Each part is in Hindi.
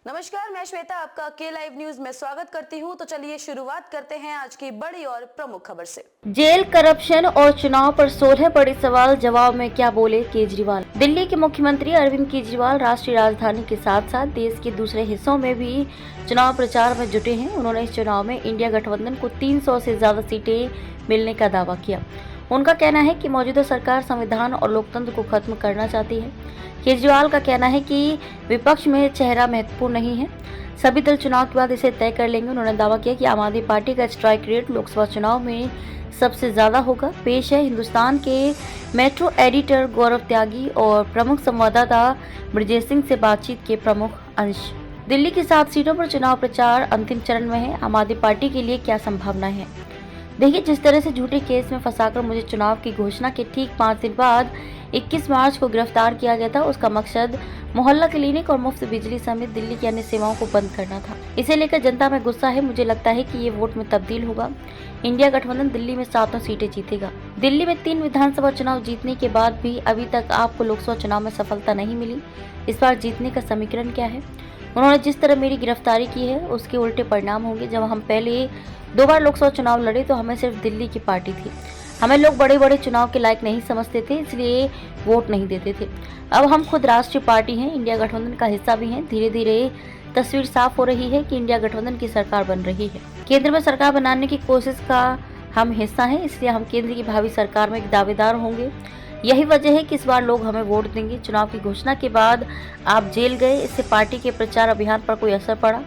नमस्कार, मैं श्वेता आपका के लाइव न्यूज में स्वागत करती हूं। तो चलिए शुरुआत करते हैं आज की बड़ी और प्रमुख खबर से। जेल, करप्शन और चुनाव पर 16 बड़े सवाल, जवाब में क्या बोले केजरीवाल। दिल्ली के मुख्यमंत्री अरविंद केजरीवाल राष्ट्रीय राजधानी के साथ साथ देश के दूसरे हिस्सों में भी चुनाव प्रचार में जुटे हैं। उन्होंने इस चुनाव में इंडिया गठबंधन को 300 से ज्यादा सीटें मिलने का दावा किया। उनका कहना है कि मौजूदा सरकार संविधान और लोकतंत्र को खत्म करना चाहती है। केजरीवाल का कहना है कि विपक्ष में चेहरा महत्वपूर्ण नहीं है, सभी दल चुनाव के बाद इसे तय कर लेंगे। उन्होंने दावा किया कि आम आदमी पार्टी का स्ट्राइक रेट लोकसभा चुनाव में सबसे ज्यादा होगा। पेश है हिंदुस्तान के मेट्रो एडिटर गौरव त्यागी और प्रमुख संवाददाता ब्रजेश सिंह से बातचीत के प्रमुख अंश। दिल्ली की 7 सीटों पर चुनाव प्रचार अंतिम चरण में है। आम आदमी पार्टी के लिए क्या संभावना है? देखिए, जिस तरह से झूठे केस में फंसाकर मुझे चुनाव की घोषणा के ठीक 5 दिन बाद 21 मार्च को गिरफ्तार किया गया था, उसका मकसद मोहल्ला क्लिनिक और मुफ्त बिजली समेत दिल्ली की अन्य सेवाओं को बंद करना था। इसे लेकर जनता में गुस्सा है। मुझे लगता है कि ये वोट में तब्दील होगा। इंडिया गठबंधन दिल्ली में 7 सीटें जीतेगा। दिल्ली में 3 विधानसभा चुनाव जीतने के बाद भी अभी तक आपको लोकसभा चुनाव में सफलता नहीं मिली। इस बार जीतने का समीकरण क्या है? उन्होंने जिस तरह मेरी गिरफ्तारी की है उसके उल्टे परिणाम होंगे। जब हम पहले 2 बार लोकसभा चुनाव लड़े तो हमें सिर्फ दिल्ली की पार्टी थी। हमें लोग बड़े बड़े चुनाव के लायक नहीं समझते थे, इसलिए वोट नहीं देते थे। अब हम खुद राष्ट्रीय पार्टी हैं, इंडिया गठबंधन का हिस्सा भी हैं। धीरे धीरे तस्वीर साफ हो रही है कि इंडिया गठबंधन की सरकार बन रही है। केंद्र में सरकार बनाने की कोशिश का हम हिस्सा हैं, इसलिए हम केंद्र की भावी सरकार में एक दावेदार होंगे। यही वजह है कि इस बार लोग हमें वोट देंगे। चुनाव की घोषणा के बाद आप जेल गए, इससे पार्टी के प्रचार अभियान पर कोई असर पड़ा?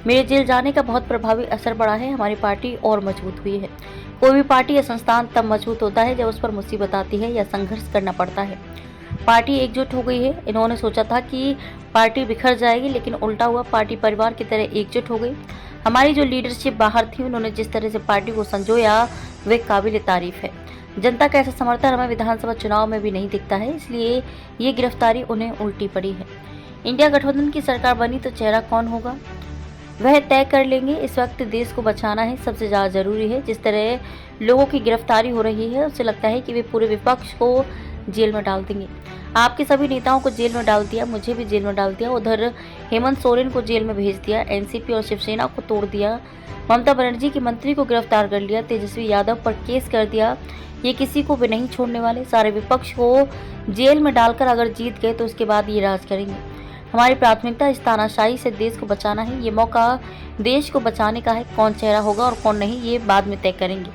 मेरे जेल जाने का बहुत प्रभावी असर पड़ा है। हमारी पार्टी और मजबूत हुई है। कोई भी पार्टी या संस्थान तब मजबूत होता है जब उस पर मुसीबत आती है या संघर्ष करना पड़ता है। पार्टी एकजुट हो गई है। इन्होंने सोचा था कि पार्टी बिखर जाएगी, लेकिन उल्टा हुआ। पार्टी परिवार की तरह एकजुट हो गई। हमारी जो लीडरशिप बाहर थी, उन्होंने जिस तरह से पार्टी को संजोया वे काबिल तारीफ है। जनता का ऐसा समर्थन हमें विधानसभा चुनाव में भी नहीं दिखता है, इसलिए ये गिरफ्तारी उन्हें उल्टी पड़ी है। इंडिया गठबंधन की सरकार बनी तो चेहरा कौन होगा वह तय कर लेंगे। इस वक्त देश को बचाना है सबसे ज़्यादा जरूरी है। जिस तरह लोगों की गिरफ्तारी हो रही है उससे लगता है कि वे पूरे विपक्ष को जेल में डाल देंगे। आपके सभी नेताओं को जेल में डाल दिया, मुझे भी जेल में डाल दिया। उधर हेमंत सोरेन को जेल में भेज दिया, एनसीपी और शिवसेना को तोड़ दिया, ममता बनर्जी के मंत्री को गिरफ्तार कर लिया, तेजस्वी यादव पर केस कर दिया। ये किसी को भी नहीं छोड़ने वाले। सारे विपक्ष को जेल में डालकर अगर जीत गए तो उसके बाद ये राज करेंगे। हमारी प्राथमिकता इस तानाशाही से देश को बचाना है। ये मौका देश को बचाने का है। कौन चेहरा होगा और कौन नहीं, ये बाद में तय करेंगे।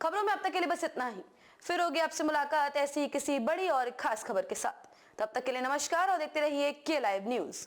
खबरों में अब तक के लिए बस इतना ही। फिर होगी आपसे मुलाकात ऐसी किसी बड़ी और खास खबर के साथ। तब तक के लिए नमस्कार और देखते रहिए के लाइव न्यूज।